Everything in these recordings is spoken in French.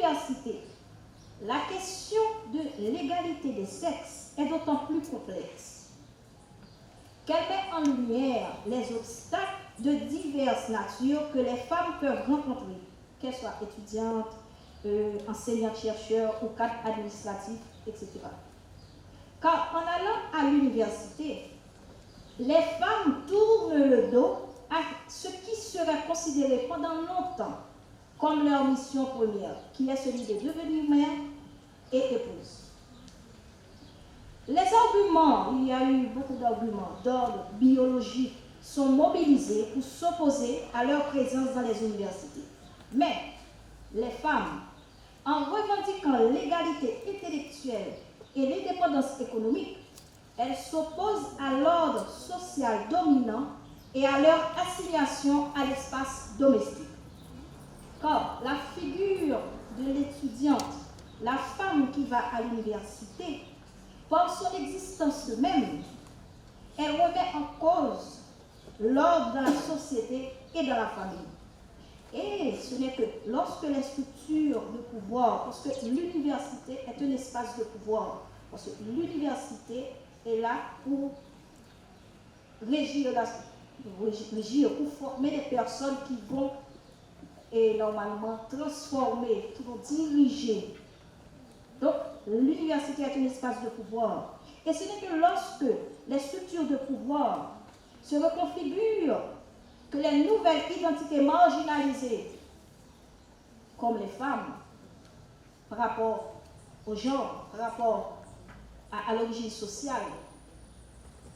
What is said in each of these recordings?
l'université, la question de l'égalité des sexes est d'autant plus complexe qu'elle met en lumière les obstacles de diverses natures que les femmes peuvent rencontrer, qu'elles soient étudiantes, enseignantes-chercheurs ou cadres administratifs, etc. Car en allant à l'université, les femmes tournent le dos à ce qui serait considéré pendant longtemps comme leur mission première, qui est celui de devenir mère et épouse. Les arguments, il y a eu beaucoup d'arguments d'ordre biologique, sont mobilisés pour s'opposer à leur présence dans les universités. Mais les femmes, en revendiquant l'égalité intellectuelle et l'indépendance économique, elles s'opposent à l'ordre social dominant et à leur assignation à l'espace domestique. Car la figure de l'étudiante, la femme qui va à l'université, par son existence même, elle remet en cause l'ordre dans la société et dans la famille. Et ce n'est que lorsque les structures de pouvoir, parce que l'université est un espace de pouvoir, parce que l'université est là pour régir, pour former des personnes qui vont et normalement transformer, qui vont diriger. Donc, l'université est un espace de pouvoir. Et ce n'est que lorsque les structures de pouvoir se reconfigurent que les nouvelles identités marginalisées, comme les femmes, par rapport au genre, par rapport à l'origine sociale,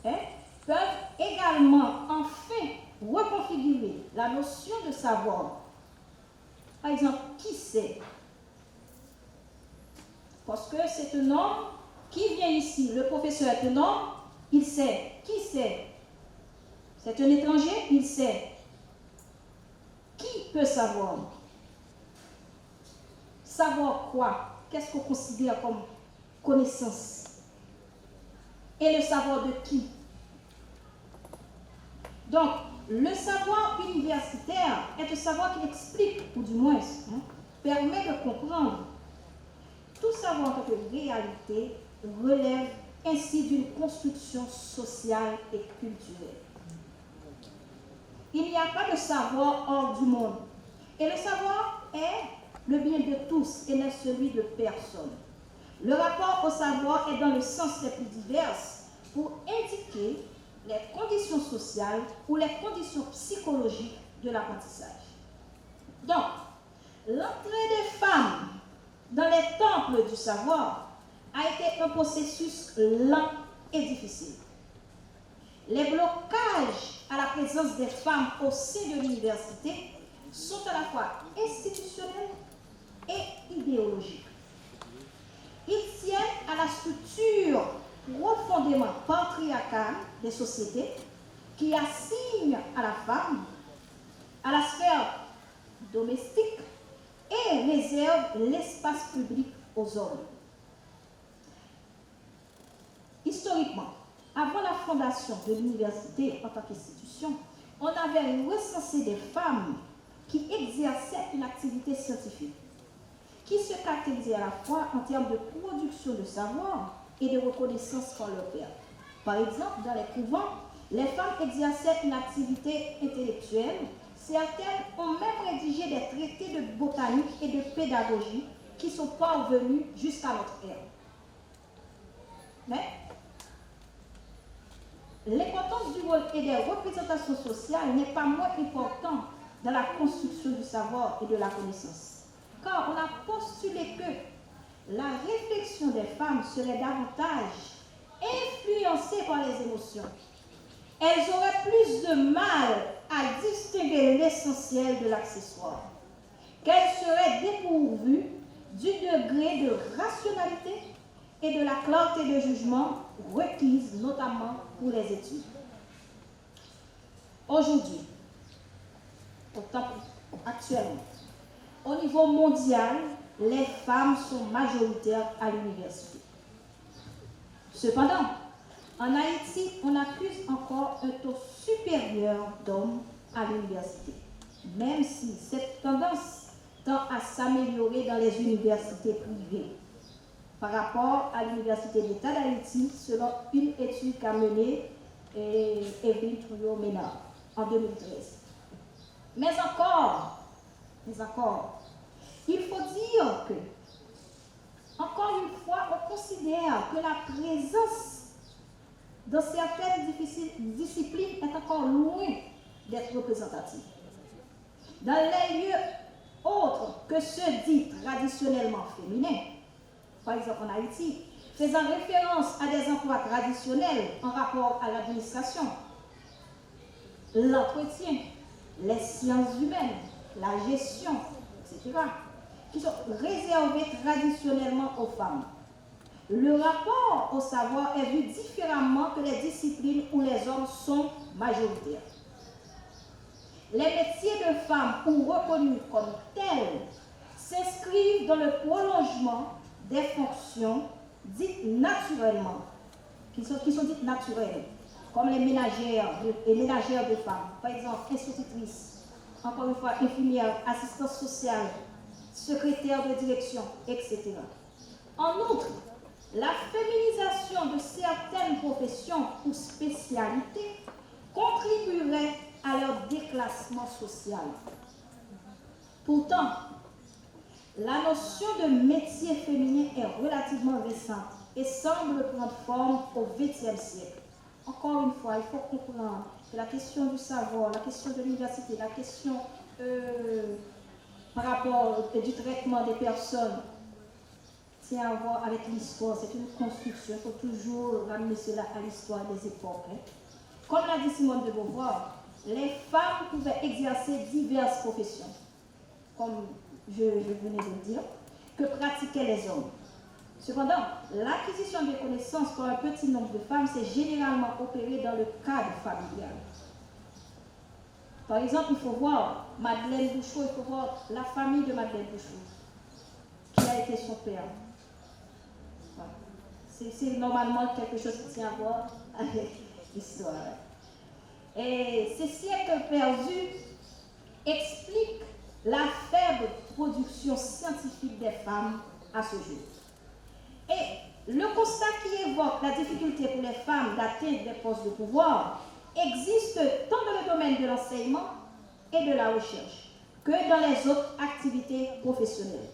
peuvent également enfin reconfigurer la notion de savoir. Par exemple, qui c'est? Parce que c'est un homme qui vient ici, le professeur est un homme, il sait. Qui c'est? C'est un étranger, il sait. Qui peut savoir? Savoir quoi? Qu'est-ce qu'on considère comme connaissance? Et le savoir de qui? Donc, le savoir universitaire est un savoir qui explique, ou du moins, permet de comprendre. Tout savoir en tant que réalité relève ainsi d'une construction sociale et culturelle. Il n'y a pas de savoir hors du monde. Et le savoir est le bien de tous et n'est celui de personne. Le rapport au savoir est dans le sens les plus divers pour indiquer les conditions sociales ou les conditions psychologiques de l'apprentissage. Donc, l'entrée des femmes dans les temples du savoir a été un processus lent et difficile. Les blocages à la présence des femmes au sein de l'université sont à la fois institutionnels et idéologiques. Ils tiennent à la structure profondément patriarcale des sociétés qui assignent à la femme, à la sphère domestique et réservent l'espace public aux hommes. Historiquement, avant la fondation de l'université en tant qu'institution, on avait recensé des femmes qui exerçaient une activité scientifique, qui se caractérisait à la fois en termes de production de savoir et de reconnaissance par leur père. Par exemple, dans les couvents, les femmes exerçaient une activité intellectuelle. Certaines ont même rédigé des traités de botanique et de pédagogie qui sont parvenus jusqu'à notre ère. Mais l'importance du rôle et des représentations sociales n'est pas moins importante dans la construction du savoir et de la connaissance. Car on a postulé que la réflexion des femmes serait davantage influencée par les émotions. Elles auraient plus de mal à distinguer l'essentiel de l'accessoire. Qu'elles seraient dépourvues du degré de rationalité et de la clarté de jugement requise notamment pour les études. Aujourd'hui, actuellement, au niveau mondial, les femmes sont majoritaires à l'université. Cependant, en Haïti, on accuse encore un taux supérieur d'hommes à l'université, même si cette tendance tend à s'améliorer dans les universités privées par rapport à l'Université d'État d'Haïti, selon une étude qu'a menée Evelyne Trouillot-Ménard en 2013. Mais encore, il faut dire que, encore une fois, on considère que la présence dans certaines disciplines est encore loin d'être représentative. Dans les lieux autres que ceux dits traditionnellement féminins, par exemple en Haïti, faisant référence à des emplois traditionnels en rapport à l'administration, l'entretien, les sciences humaines, la gestion, etc., qui sont réservés traditionnellement aux femmes. Le rapport au savoir est vu différemment que les disciplines où les hommes sont majoritaires. Les métiers de femmes ou reconnus comme tels s'inscrivent dans le prolongement des fonctions dites naturellement, qui sont dites naturelles, comme les ménagères de femmes, par exemple institutrices, encore une fois infirmières, assistantes sociales, secrétaires de direction, etc. En outre, la féminisation de certaines professions ou spécialités contribuerait à leur déclassement social. Pourtant, la notion de métier féminin est relativement récente et semble prendre forme au XXe siècle. Encore une fois, il faut comprendre que la question du savoir, la question de l'université, la question par rapport du traitement des personnes tient à voir avec l'histoire. C'est une construction, il faut toujours ramener cela à l'histoire des époques. Comme l'a dit Simone de Beauvoir, les femmes pouvaient exercer diverses professions, comme je venais de le dire, que pratiquaient les hommes. Cependant, l'acquisition des connaissances par un petit nombre de femmes s'est généralement opérée dans le cadre familial. Par exemple, il faut voir Madeleine Bouchot, il faut voir la famille de Madeleine Bouchot, qui a été son père. Voilà. C'est normalement quelque chose qui tient à voir avec l'histoire. Et ces siècles perdus expliquent la faible production scientifique des femmes à ce jour. Et le constat qui évoque la difficulté pour les femmes d'atteindre des postes de pouvoir existe tant dans le domaine de l'enseignement et de la recherche que dans les autres activités professionnelles.